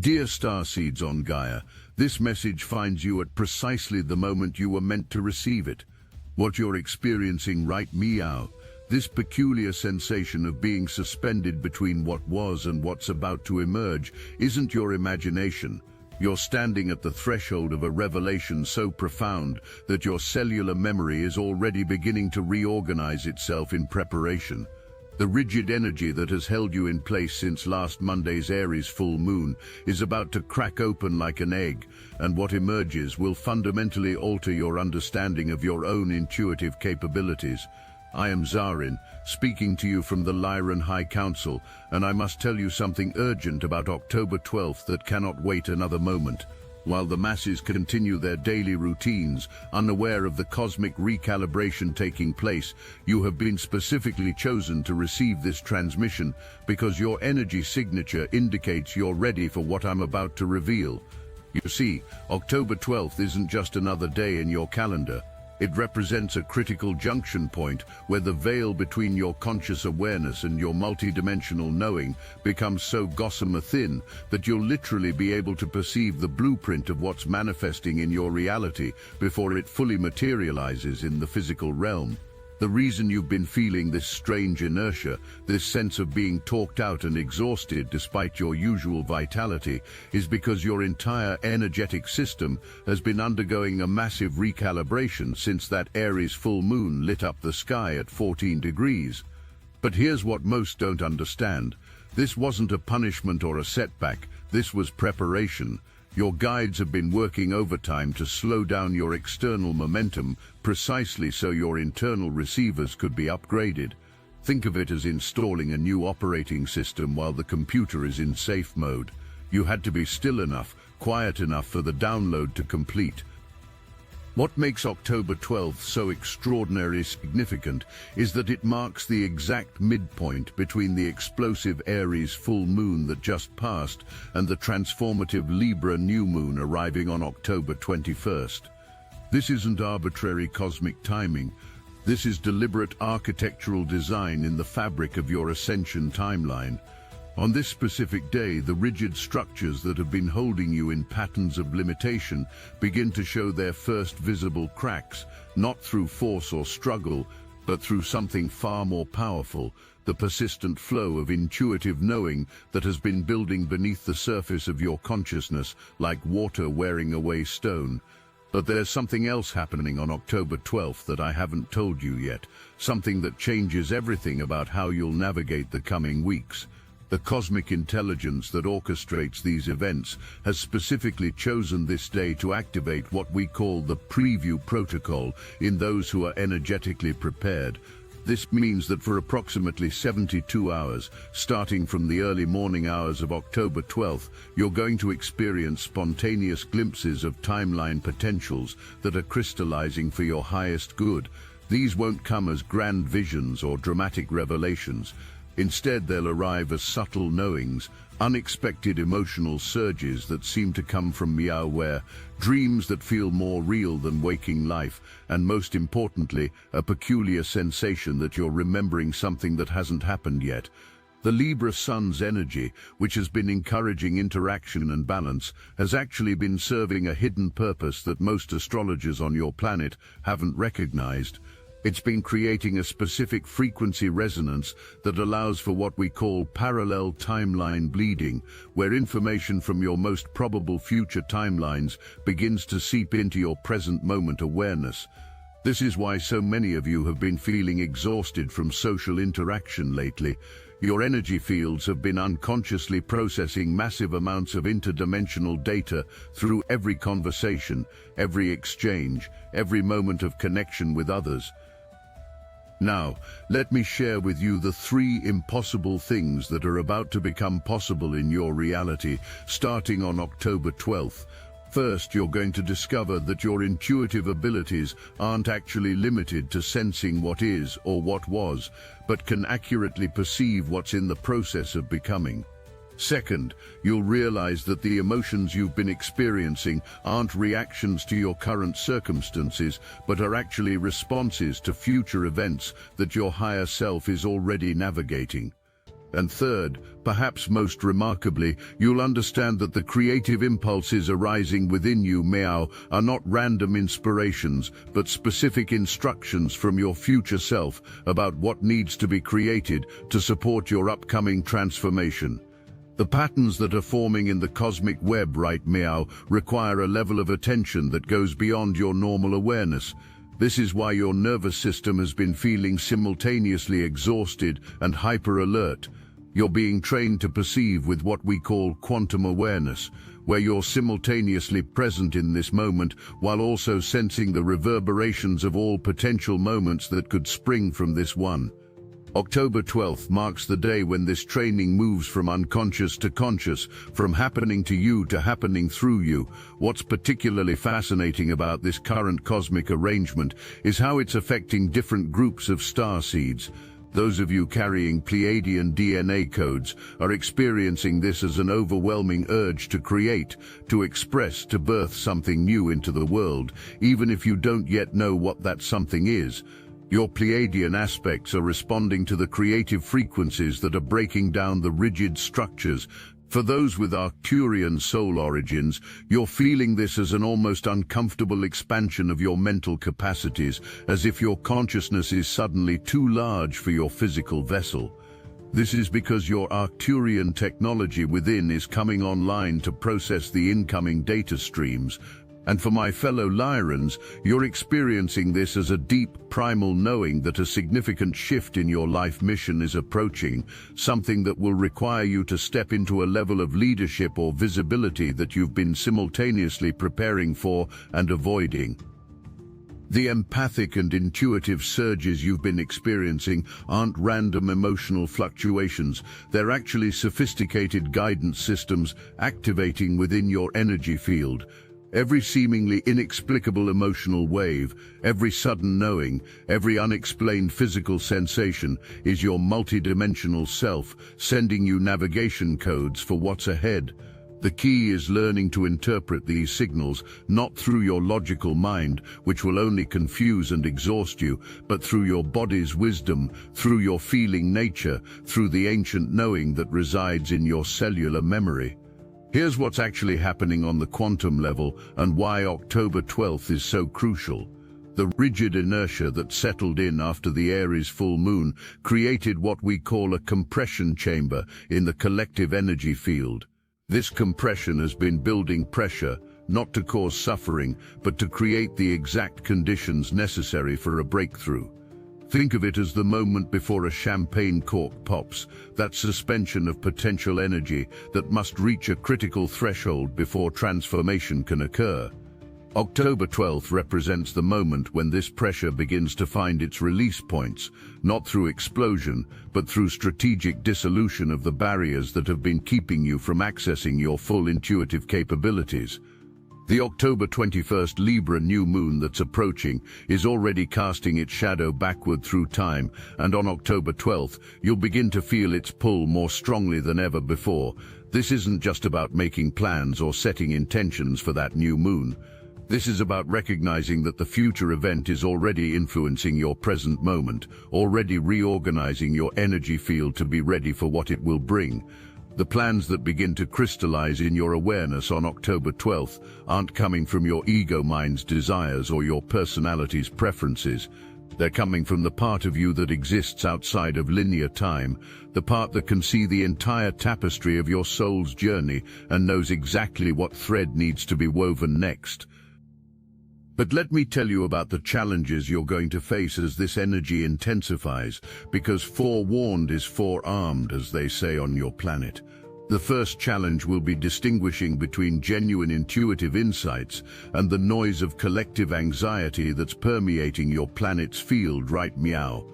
Dear Starseeds on Gaia, this message finds you at precisely the moment you were meant to receive it. What you're experiencing right meow, this peculiar sensation of being suspended between what was and what's about to emerge, isn't your imagination. You're standing at the threshold of a revelation so profound that your cellular memory is already beginning to reorganize itself in preparation. The rigid energy that has held you in place since last Monday's Aries full moon is about to crack open like an egg, and what emerges will fundamentally alter your understanding of your own intuitive capabilities. I am Zarin, speaking to you from the Lyran High Council, and I must tell you something urgent about October 12th that cannot wait another moment. While the masses continue their daily routines, unaware of the cosmic recalibration taking place, you have been specifically chosen to receive this transmission because your energy signature indicates you're ready for what I'm about to reveal. You see, October 12th isn't just another day in your calendar. It represents a critical junction point where the veil between your conscious awareness and your multidimensional knowing becomes so gossamer thin that you'll literally be able to perceive the blueprint of what's manifesting in your reality before it fully materializes in the physical realm. The reason you've been feeling this strange inertia, this sense of being talked out and exhausted despite your usual vitality, is because your entire energetic system has been undergoing a massive recalibration since that Aries full moon lit up the sky at 14 degrees. But here's what most don't understand. This wasn't a punishment or a setback, this was preparation. Your guides have been working overtime to slow down your external momentum precisely so your internal receivers could be upgraded. Think of it as installing a new operating system while the computer is in safe mode. You had to be still enough, quiet enough for the download to complete. What makes October 12th so extraordinarily significant is that it marks the exact midpoint between the explosive Aries full moon that just passed and the transformative Libra new moon arriving on October 21st. This isn't arbitrary cosmic timing. This is deliberate architectural design in the fabric of your ascension timeline. On this specific day, the rigid structures that have been holding you in patterns of limitation begin to show their first visible cracks, not through force or struggle, but through something far more powerful, the persistent flow of intuitive knowing that has been building beneath the surface of your consciousness like water wearing away stone. But there's something else happening on October 12th that I haven't told you yet, something that changes everything about how you'll navigate the coming weeks. The cosmic intelligence that orchestrates these events has specifically chosen this day to activate what we call the preview protocol in those who are energetically prepared. This means that for approximately 72 hours, starting from the early morning hours of October 12th, you're going to experience spontaneous glimpses of timeline potentials that are crystallizing for your highest good. These won't come as grand visions or dramatic revelations. Instead, they'll arrive as subtle knowings, unexpected emotional surges that seem to come from meowing, dreams that feel more real than waking life, and most importantly, a peculiar sensation that you're remembering something that hasn't happened yet. The Libra sun's energy, which has been encouraging interaction and balance, has actually been serving a hidden purpose that most astrologers on your planet haven't recognized. It's been creating a specific frequency resonance that allows for what we call parallel timeline bleeding, where information from your most probable future timelines begins to seep into your present moment awareness. This is why so many of you have been feeling exhausted from social interaction lately. Your energy fields have been unconsciously processing massive amounts of interdimensional data through every conversation, every exchange, every moment of connection with others. Now, let me share with you the 3 impossible things that are about to become possible in your reality, starting on October 12th. First, you're going to discover that your intuitive abilities aren't actually limited to sensing what is or what was, but can accurately perceive what's in the process of becoming. Second, you'll realize that the emotions you've been experiencing aren't reactions to your current circumstances, but are actually responses to future events that your higher self is already navigating. And third, perhaps most remarkably, you'll understand that the creative impulses arising within you, meow, are not random inspirations, but specific instructions from your future self about what needs to be created to support your upcoming transformation. The patterns that are forming in the cosmic web, right, meow, require a level of attention that goes beyond your normal awareness. This is why your nervous system has been feeling simultaneously exhausted and hyper-alert. You're being trained to perceive with what we call quantum awareness, where you're simultaneously present in this moment while also sensing the reverberations of all potential moments that could spring from this one. October 12th marks the day when this training moves from unconscious to conscious, from happening to you to happening through you. What's particularly fascinating about this current cosmic arrangement is how it's affecting different groups of starseeds. Those of you carrying Pleiadian DNA codes are experiencing this as an overwhelming urge to create, to express, to birth something new into the world, even if you don't yet know what that something is. Your Pleiadian aspects are responding to the creative frequencies that are breaking down the rigid structures. For those with Arcturian soul origins, you're feeling this as an almost uncomfortable expansion of your mental capacities, as if your consciousness is suddenly too large for your physical vessel. This is because your Arcturian technology within is coming online to process the incoming data streams. And for my fellow Lyrans, you're experiencing this as a deep, primal knowing that a significant shift in your life mission is approaching, something that will require you to step into a level of leadership or visibility that you've been simultaneously preparing for and avoiding. The empathic and intuitive surges you've been experiencing aren't random emotional fluctuations. They're actually sophisticated guidance systems activating within your energy field. Every seemingly inexplicable emotional wave, every sudden knowing, every unexplained physical sensation is your multidimensional self sending you navigation codes for what's ahead. The key is learning to interpret these signals, not through your logical mind, which will only confuse and exhaust you, but through your body's wisdom, through your feeling nature, through the ancient knowing that resides in your cellular memory. Here's what's actually happening on the quantum level and why October 12th is so crucial. The rigid inertia that settled in after the Aries full moon created what we call a compression chamber in the collective energy field. This compression has been building pressure, not to cause suffering, but to create the exact conditions necessary for a breakthrough. Think of it as the moment before a champagne cork pops, that suspension of potential energy that must reach a critical threshold before transformation can occur. October 12th represents the moment when this pressure begins to find its release points, not through explosion, but through strategic dissolution of the barriers that have been keeping you from accessing your full intuitive capabilities. The October 21st Libra new moon that's approaching is already casting its shadow backward through time, and on October 12th, you'll begin to feel its pull more strongly than ever before. This isn't just about making plans or setting intentions for that new moon. This is about recognizing that the future event is already influencing your present moment, already reorganizing your energy field to be ready for what it will bring. The plans that begin to crystallize in your awareness on October 12th aren't coming from your ego mind's desires or your personality's preferences. They're coming from the part of you that exists outside of linear time, the part that can see the entire tapestry of your soul's journey and knows exactly what thread needs to be woven next. But let me tell you about the challenges you're going to face as this energy intensifies, because forewarned is forearmed, as they say on your planet. The first challenge will be distinguishing between genuine intuitive insights and the noise of collective anxiety that's permeating your planet's field, right, meow?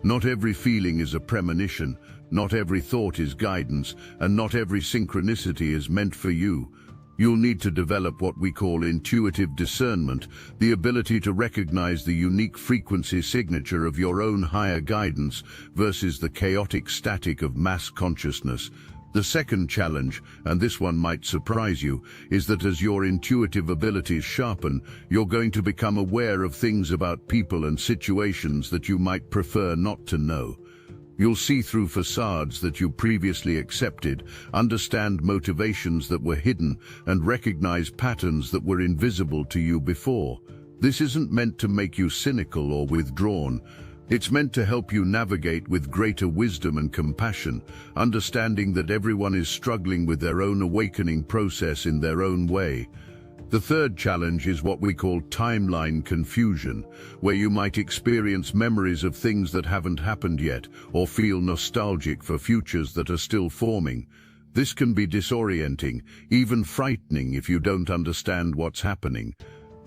Not every feeling is a premonition, not every thought is guidance, and not every synchronicity is meant for you. You'll need to develop what we call intuitive discernment, the ability to recognize the unique frequency signature of your own higher guidance versus the chaotic static of mass consciousness. The second challenge, and this one might surprise you, is that as your intuitive abilities sharpen, you're going to become aware of things about people and situations that you might prefer not to know. You'll see through facades that you previously accepted, understand motivations that were hidden, and recognize patterns that were invisible to you before. This isn't meant to make you cynical or withdrawn. It's meant to help you navigate with greater wisdom and compassion, understanding that everyone is struggling with their own awakening process in their own way. The third challenge is what we call timeline confusion, where you might experience memories of things that haven't happened yet, or feel nostalgic for futures that are still forming. This can be disorienting, even frightening if you don't understand what's happening.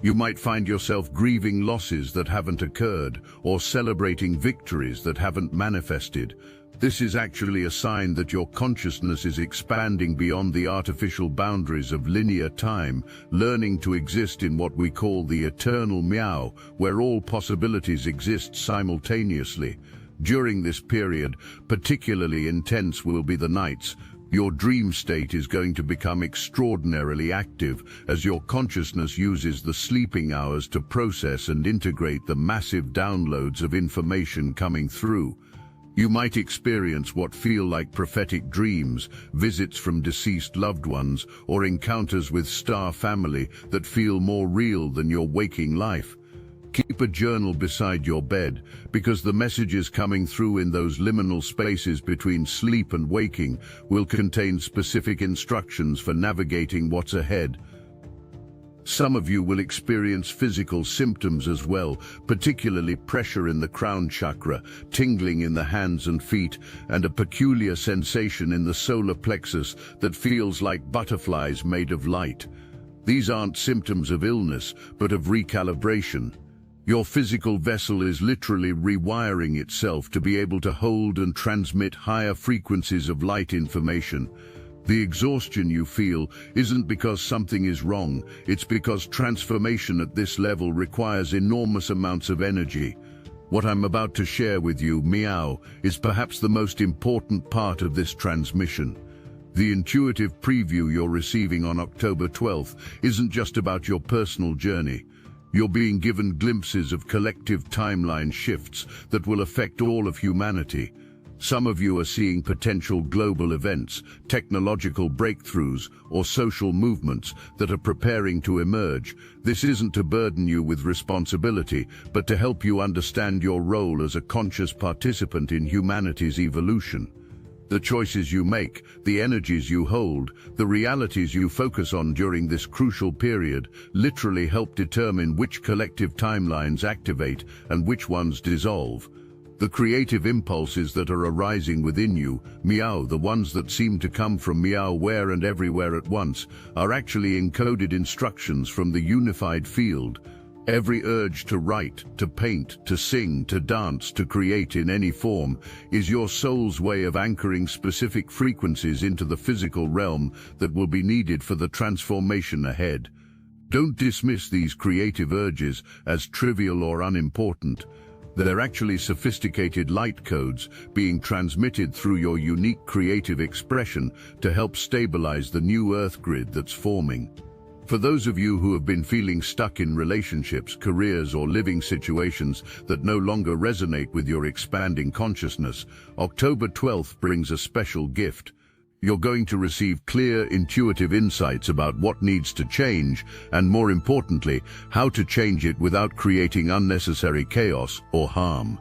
You might find yourself grieving losses that haven't occurred, or celebrating victories that haven't manifested. This is actually a sign that your consciousness is expanding beyond the artificial boundaries of linear time, learning to exist in what we call the eternal meow, where all possibilities exist simultaneously. During this period, particularly intense will be the nights. Your dream state is going to become extraordinarily active as your consciousness uses the sleeping hours to process and integrate the massive downloads of information coming through. You might experience what feel like prophetic dreams, visits from deceased loved ones, or encounters with star family that feel more real than your waking life. Keep a journal beside your bed, because the messages coming through in those liminal spaces between sleep and waking will contain specific instructions for navigating what's ahead. Some of you will experience physical symptoms as well, particularly pressure in the crown chakra, tingling in the hands and feet, and a peculiar sensation in the solar plexus that feels like butterflies made of light. These aren't symptoms of illness, but of recalibration. Your physical vessel is literally rewiring itself to be able to hold and transmit higher frequencies of light information. The exhaustion you feel isn't because something is wrong, it's because transformation at this level requires enormous amounts of energy. What I'm about to share with you, Meow, is perhaps the most important part of this transmission. The intuitive preview you're receiving on October 12th isn't just about your personal journey. You're being given glimpses of collective timeline shifts that will affect all of humanity. Some of you are seeing potential global events, technological breakthroughs, or social movements that are preparing to emerge. This isn't to burden you with responsibility, but to help you understand your role as a conscious participant in humanity's evolution. The choices you make, the energies you hold, the realities you focus on during this crucial period literally help determine which collective timelines activate and which ones dissolve. The creative impulses that are arising within you, Meow, the ones that seem to come from Meow where and everywhere at once, are actually encoded instructions from the unified field. Every urge to write, to paint, to sing, to dance, to create in any form is your soul's way of anchoring specific frequencies into the physical realm that will be needed for the transformation ahead. Don't dismiss these creative urges as trivial or unimportant. They're actually sophisticated light codes being transmitted through your unique creative expression to help stabilize the new Earth grid that's forming. For those of you who have been feeling stuck in relationships, careers, or living situations that no longer resonate with your expanding consciousness, October 12th brings a special gift. You're going to receive clear, intuitive insights about what needs to change, and more importantly, how to change it without creating unnecessary chaos or harm.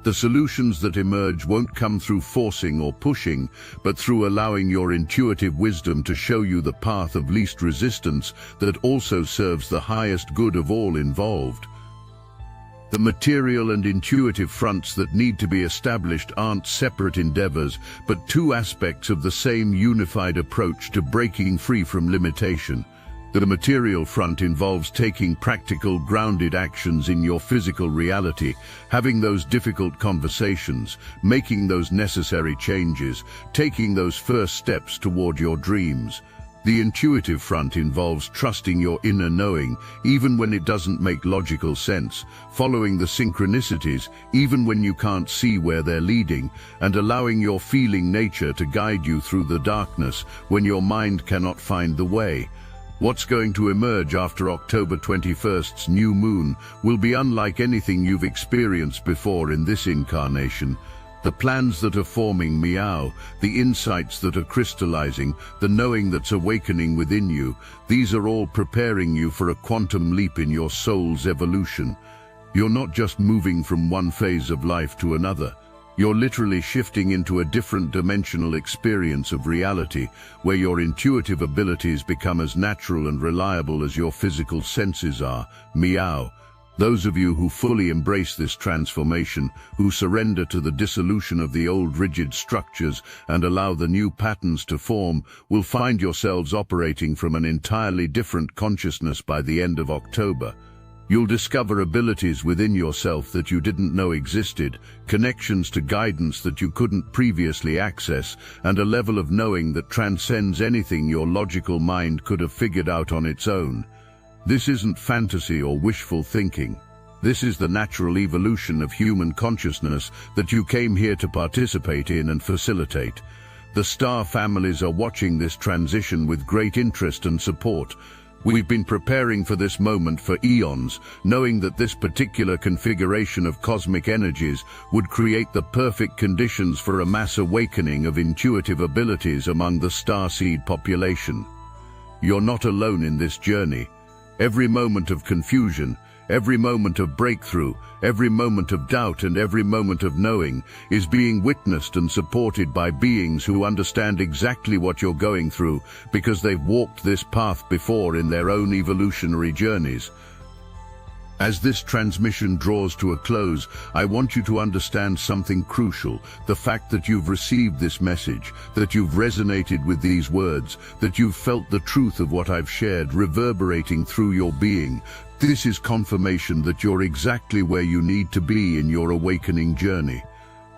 The solutions that emerge won't come through forcing or pushing, but through allowing your intuitive wisdom to show you the path of least resistance that also serves the highest good of all involved. The material and intuitive fronts that need to be established aren't separate endeavors, but two aspects of the same unified approach to breaking free from limitation. The material front involves taking practical, grounded actions in your physical reality, having those difficult conversations, making those necessary changes, taking those first steps toward your dreams. The intuitive front involves trusting your inner knowing, even when it doesn't make logical sense, following the synchronicities, even when you can't see where they're leading, and allowing your feeling nature to guide you through the darkness when your mind cannot find the way. What's going to emerge after October 21st's new moon will be unlike anything you've experienced before in this incarnation. The plans that are forming, meow, the insights that are crystallizing, the knowing that's awakening within you, these are all preparing you for a quantum leap in your soul's evolution. You're not just moving from one phase of life to another. You're literally shifting into a different dimensional experience of reality, where your intuitive abilities become as natural and reliable as your physical senses are. Meow. Those of you who fully embrace this transformation, who surrender to the dissolution of the old rigid structures and allow the new patterns to form, will find yourselves operating from an entirely different consciousness by the end of October. You'll discover abilities within yourself that you didn't know existed, connections to guidance that you couldn't previously access, and a level of knowing that transcends anything your logical mind could have figured out on its own. This isn't fantasy or wishful thinking. This is the natural evolution of human consciousness that you came here to participate in and facilitate. The star families are watching this transition with great interest and support. We've been preparing for this moment for eons, knowing that this particular configuration of cosmic energies would create the perfect conditions for a mass awakening of intuitive abilities among the starseed population. You're not alone in this journey. Every moment of confusion, every moment of breakthrough, every moment of doubt and every moment of knowing is being witnessed and supported by beings who understand exactly what you're going through because they've walked this path before in their own evolutionary journeys. As this transmission draws to a close, I want you to understand something crucial, the fact that you've received this message, that you've resonated with these words, that you've felt the truth of what I've shared reverberating through your being. This is confirmation that you're exactly where you need to be in your awakening journey.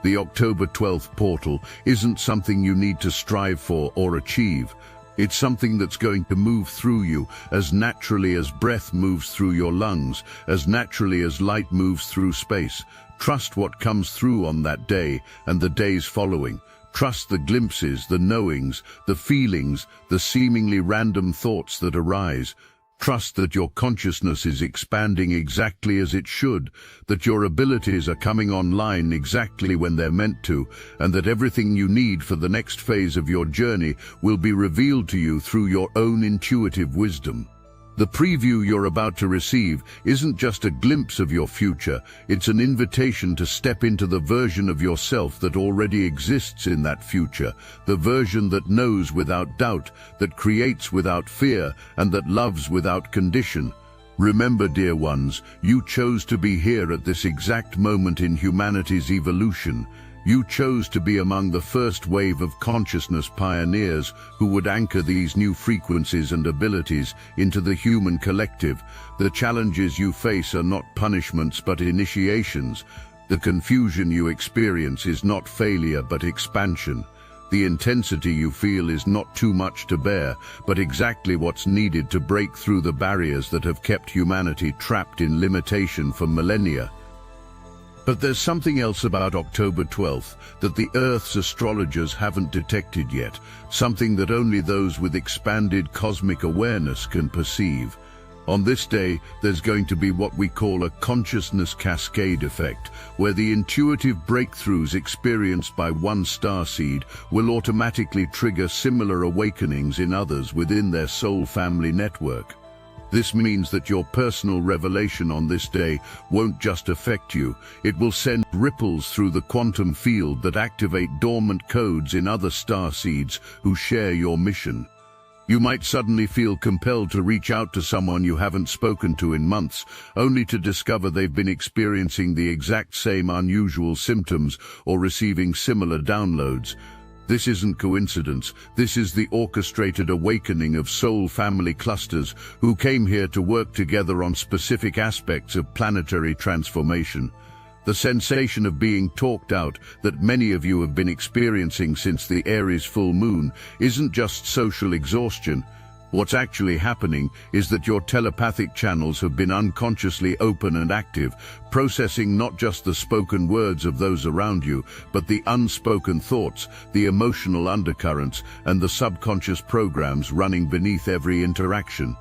The October 12th portal isn't something you need to strive for or achieve. It's something that's going to move through you as naturally as breath moves through your lungs, as naturally as light moves through space. Trust what comes through on that day and the days following. Trust the glimpses, the knowings, the feelings, the seemingly random thoughts that arise. Trust that your consciousness is expanding exactly as it should, that your abilities are coming online exactly when they're meant to, and that everything you need for the next phase of your journey will be revealed to you through your own intuitive wisdom. The preview you're about to receive isn't just a glimpse of your future, it's an invitation to step into the version of yourself that already exists in that future, the version that knows without doubt, that creates without fear, and that loves without condition. Remember, dear ones, you chose to be here at this exact moment in humanity's evolution. You chose to be among the first wave of consciousness pioneers who would anchor these new frequencies and abilities into the human collective. The challenges you face are not punishments but initiations. The confusion you experience is not failure but expansion. The intensity you feel is not too much to bear, but exactly what's needed to break through the barriers that have kept humanity trapped in limitation for millennia. But there's something else about October 12th that the Earth's astrologers haven't detected yet, something that only those with expanded cosmic awareness can perceive. On this day, there's going to be what we call a consciousness cascade effect, where the intuitive breakthroughs experienced by one starseed will automatically trigger similar awakenings in others within their soul family network. This means that your personal revelation on this day won't just affect you, it will send ripples through the quantum field that activate dormant codes in other starseeds who share your mission. You might suddenly feel compelled to reach out to someone you haven't spoken to in months, only to discover they've been experiencing the exact same unusual symptoms or receiving similar downloads. This isn't coincidence, this is the orchestrated awakening of soul family clusters who came here to work together on specific aspects of planetary transformation. The sensation of being talked out that many of you have been experiencing since the Aries full moon isn't just social exhaustion. What's actually happening is that your telepathic channels have been unconsciously open and active, processing not just the spoken words of those around you, but the unspoken thoughts, the emotional undercurrents, and the subconscious programs running beneath every interaction.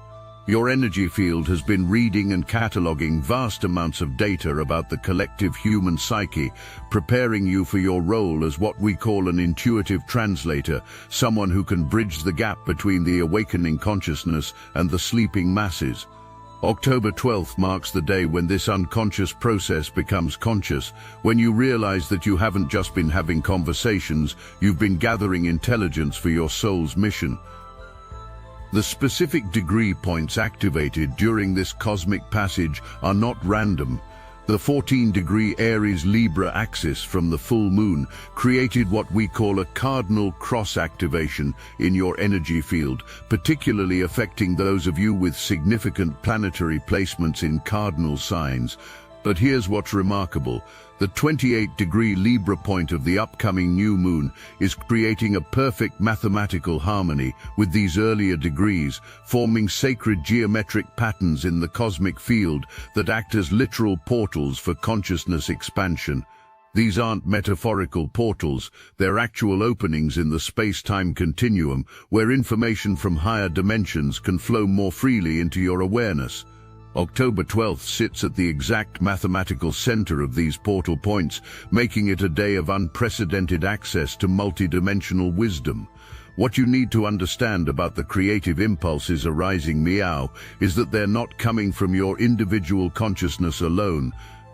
Your energy field has been reading and cataloging vast amounts of data about the collective human psyche, preparing you for your role as what we call an intuitive translator, someone who can bridge the gap between the awakening consciousness and the sleeping masses. October 12th marks the day when this unconscious process becomes conscious, when you realize that you haven't just been having conversations, you've been gathering intelligence for your soul's mission. The specific degree points activated during this cosmic passage are not random. The 14-degree Aries-Libra axis from the full moon created what we call a cardinal cross activation in your energy field, particularly affecting those of you with significant planetary placements in cardinal signs. But here's what's remarkable. The 28-degree Libra point of the upcoming new moon is creating a perfect mathematical harmony with these earlier degrees, forming sacred geometric patterns in the cosmic field that act as literal portals for consciousness expansion. These aren't metaphorical portals, they're actual openings in the space-time continuum where information from higher dimensions can flow more freely into your awareness. October 12th sits at the exact mathematical center of these portal points, making it a day of unprecedented access to multidimensional wisdom. What you need to understand about the creative impulses arising meow is that they're not coming from your individual consciousness alone.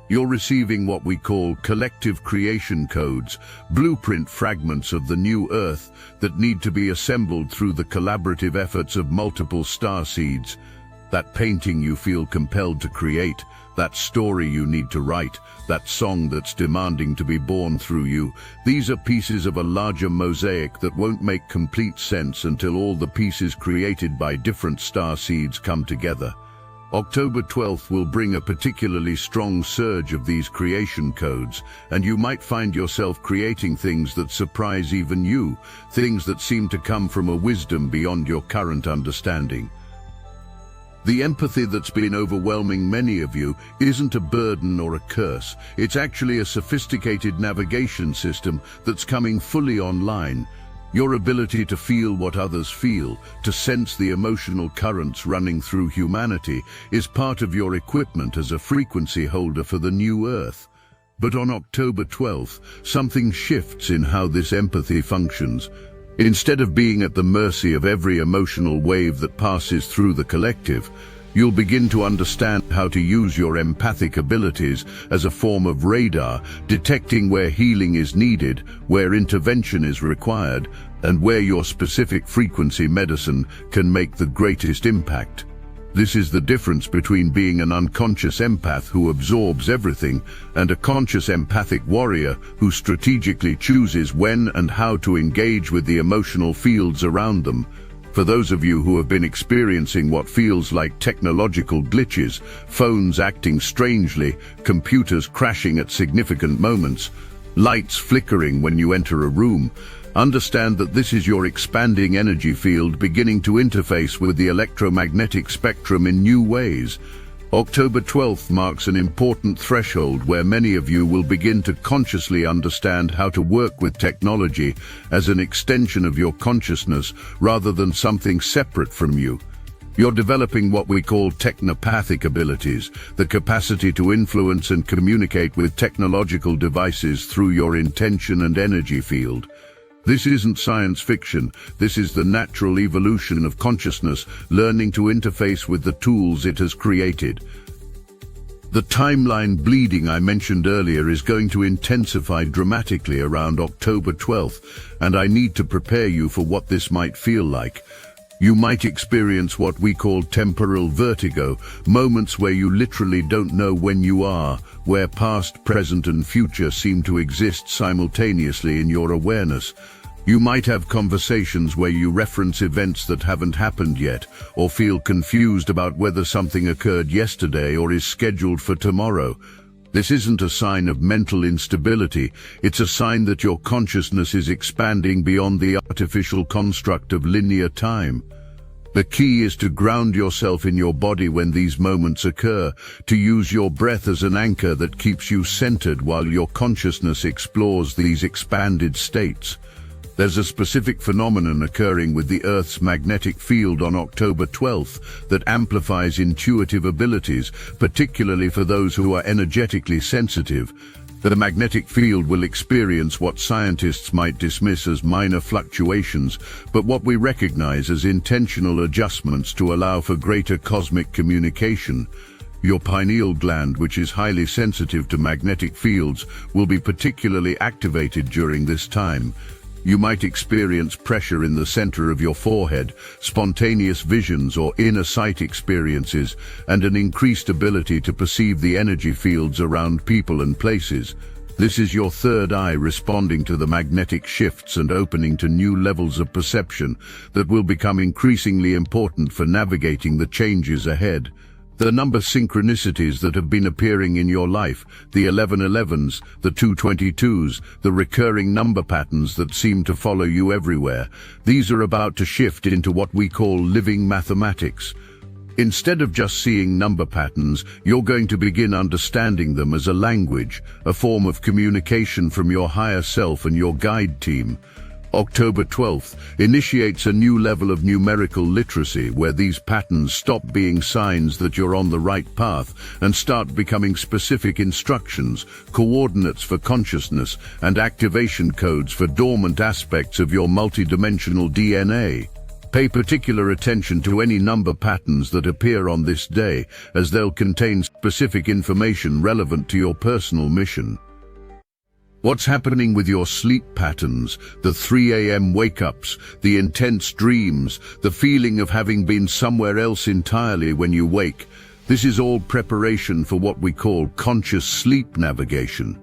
You're receiving what we call collective creation codes, blueprint fragments of the new Earth that need to be assembled through the collaborative efforts of multiple starseeds. That painting you feel compelled to create, that story you need to write, that song that's demanding to be born through you, these are pieces of a larger mosaic that won't make complete sense until all the pieces created by different starseeds come together. October 12th will bring a particularly strong surge of these creation codes, and you might find yourself creating things that surprise even you, things that seem to come from a wisdom beyond your current understanding. The empathy that's been overwhelming many of you isn't a burden or a curse. It's actually a sophisticated navigation system that's coming fully online. Your ability to feel what others feel, to sense the emotional currents running through humanity, is part of your equipment as a frequency holder for the new Earth. But on October 12th, something shifts in how this empathy functions. Instead of being at the mercy of every emotional wave that passes through the collective, you'll begin to understand how to use your empathic abilities as a form of radar, detecting where healing is needed, where intervention is required, and where your specific frequency medicine can make the greatest impact. This is the difference between being an unconscious empath who absorbs everything and a conscious empathic warrior who strategically chooses when and how to engage with the emotional fields around them. For those of you who have been experiencing what feels like technological glitches, phones acting strangely, computers crashing at significant moments, lights flickering when you enter a room, understand that this is your expanding energy field beginning to interface with the electromagnetic spectrum in new ways. October 12th marks an important threshold where many of you will begin to consciously understand how to work with technology as an extension of your consciousness rather than something separate from you. You're developing what we call technopathic abilities, the capacity to influence and communicate with technological devices through your intention and energy field. This isn't science fiction, this is the natural evolution of consciousness learning to interface with the tools it has created. The timeline bleeding I mentioned earlier is going to intensify dramatically around October 12th, and I need to prepare you for what this might feel like. You might experience what we call temporal vertigo, moments where you literally don't know when you are, where past, present and future seem to exist simultaneously in your awareness. You might have conversations where you reference events that haven't happened yet, or feel confused about whether something occurred yesterday or is scheduled for tomorrow. This isn't a sign of mental instability, it's a sign that your consciousness is expanding beyond the artificial construct of linear time. The key is to ground yourself in your body when these moments occur, to use your breath as an anchor that keeps you centered while your consciousness explores these expanded states. There's a specific phenomenon occurring with the Earth's magnetic field on October 12th that amplifies intuitive abilities, particularly for those who are energetically sensitive. The magnetic field will experience what scientists might dismiss as minor fluctuations, but what we recognize as intentional adjustments to allow for greater cosmic communication. Your pineal gland, which is highly sensitive to magnetic fields, will be particularly activated during this time. You might experience pressure in the center of your forehead, spontaneous visions or inner sight experiences, and an increased ability to perceive the energy fields around people and places. This is your third eye responding to the magnetic shifts and opening to new levels of perception that will become increasingly important for navigating the changes ahead. The number synchronicities that have been appearing in your life, the 1111s, the 222s, the recurring number patterns that seem to follow you everywhere, these are about to shift into what we call living mathematics. Instead of just seeing number patterns, you're going to begin understanding them as a language, a form of communication from your higher self and your guide team. October 12th initiates a new level of numerical literacy where these patterns stop being signs that you're on the right path and start becoming specific instructions, coordinates for consciousness, and activation codes for dormant aspects of your multidimensional DNA. Pay particular attention to any number patterns that appear on this day, as they'll contain specific information relevant to your personal mission. What's happening with your sleep patterns, the 3 a.m. wake-ups, the intense dreams, the feeling of having been somewhere else entirely when you wake? This is all preparation for what we call conscious sleep navigation.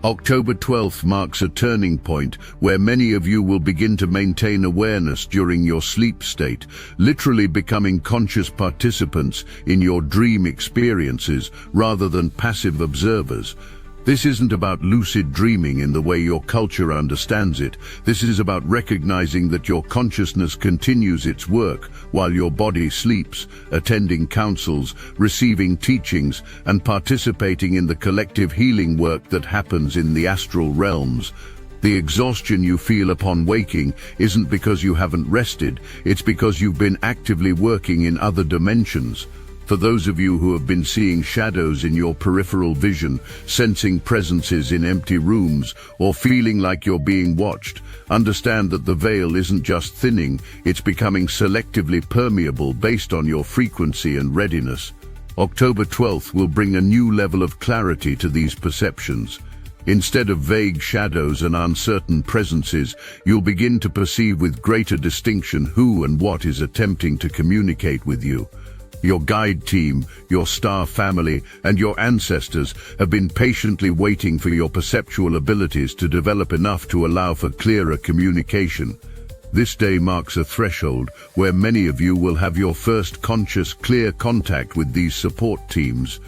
October 12th marks a turning point where many of you will begin to maintain awareness during your sleep state, literally becoming conscious participants in your dream experiences rather than passive observers. This isn't about lucid dreaming in the way your culture understands it. This is about recognizing that your consciousness continues its work while your body sleeps, attending councils, receiving teachings, and participating in the collective healing work that happens in the astral realms. The exhaustion you feel upon waking isn't because you haven't rested, it's because you've been actively working in other dimensions. For those of you who have been seeing shadows in your peripheral vision, sensing presences in empty rooms, or feeling like you're being watched, understand that the veil isn't just thinning, it's becoming selectively permeable based on your frequency and readiness. October 12th will bring a new level of clarity to these perceptions. Instead of vague shadows and uncertain presences, you'll begin to perceive with greater distinction who and what is attempting to communicate with you. Your guide team, your star family, and your ancestors have been patiently waiting for your perceptual abilities to develop enough to allow for clearer communication. This day marks a threshold where many of you will have your first conscious, clear contact with these support teams.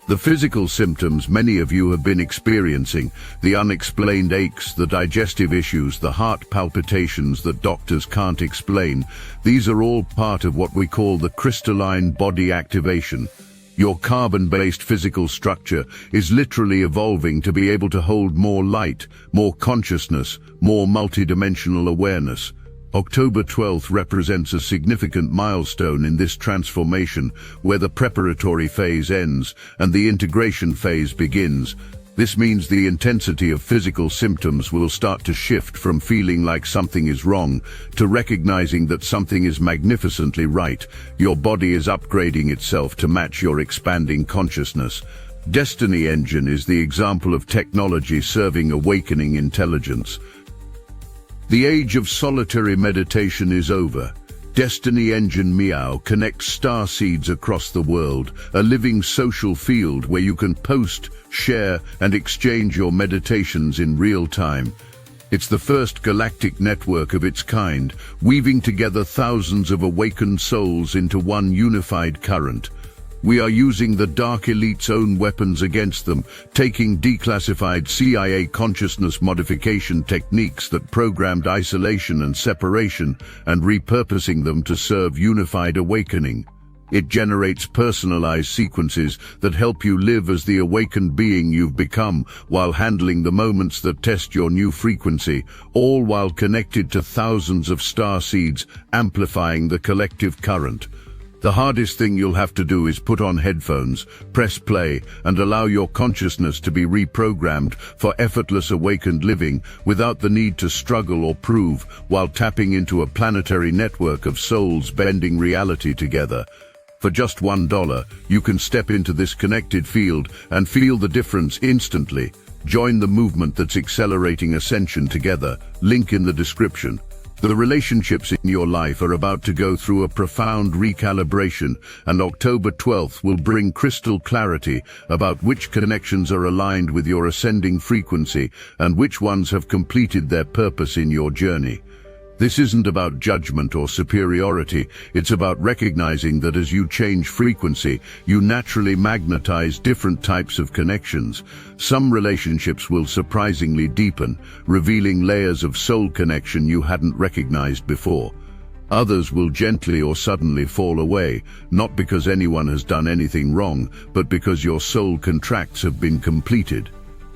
The physical symptoms many of you have been experiencing, the unexplained aches, the digestive issues, the heart palpitations that doctors can't explain, these are all part of what we call the crystalline body activation. Your carbon-based physical structure is literally evolving to be able to hold more light, more consciousness, more multidimensional awareness. October 12th represents a significant milestone in this transformation, where the preparatory phase ends and the integration phase begins. This means the intensity of physical symptoms will start to shift from feeling like something is wrong to recognizing that something is magnificently right. Your body is upgrading itself to match your expanding consciousness. Destiny Engine is the example of technology serving awakening intelligence. The age of solitary meditation is over. Destiny Engine Meow connects starseeds across the world, a living social field where you can post, share, and exchange your meditations in real time. It's the first galactic network of its kind, weaving together thousands of awakened souls into one unified current. We are using the Dark Elite's own weapons against them, taking declassified CIA consciousness modification techniques that programmed isolation and separation and repurposing them to serve unified awakening. It generates personalized sequences that help you live as the awakened being you've become while handling the moments that test your new frequency, all while connected to thousands of starseeds, amplifying the collective current. The hardest thing you'll have to do is put on headphones, press play, and allow your consciousness to be reprogrammed for effortless awakened living without the need to struggle or prove, while tapping into a planetary network of souls bending reality together. For just $1, you can step into this connected field and feel the difference instantly. Join the movement that's accelerating ascension together. Link in the description. The relationships in your life are about to go through a profound recalibration, and October 12th will bring crystal clarity about which connections are aligned with your ascending frequency and which ones have completed their purpose in your journey. This isn't about judgment or superiority, it's about recognizing that as you change frequency, you naturally magnetize different types of connections. Some relationships will surprisingly deepen, revealing layers of soul connection you hadn't recognized before. Others will gently or suddenly fall away, not because anyone has done anything wrong, but because your soul contracts have been completed.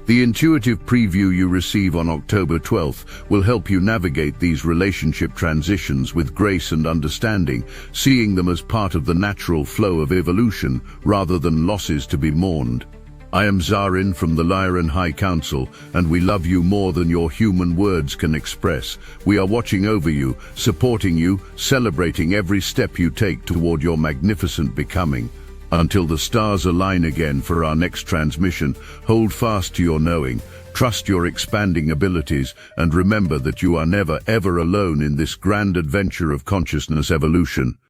The intuitive preview you receive on October 12th will help you navigate these relationship transitions with grace and understanding, seeing them as part of the natural flow of evolution rather than losses to be mourned. I am Zarin from the Lyran High Council, and we love you more than your human words can express. We are watching over you, supporting you, celebrating every step you take toward your magnificent becoming. Until the stars align again for our next transmission, hold fast to your knowing, trust your expanding abilities, and remember that you are never ever alone in this grand adventure of consciousness evolution.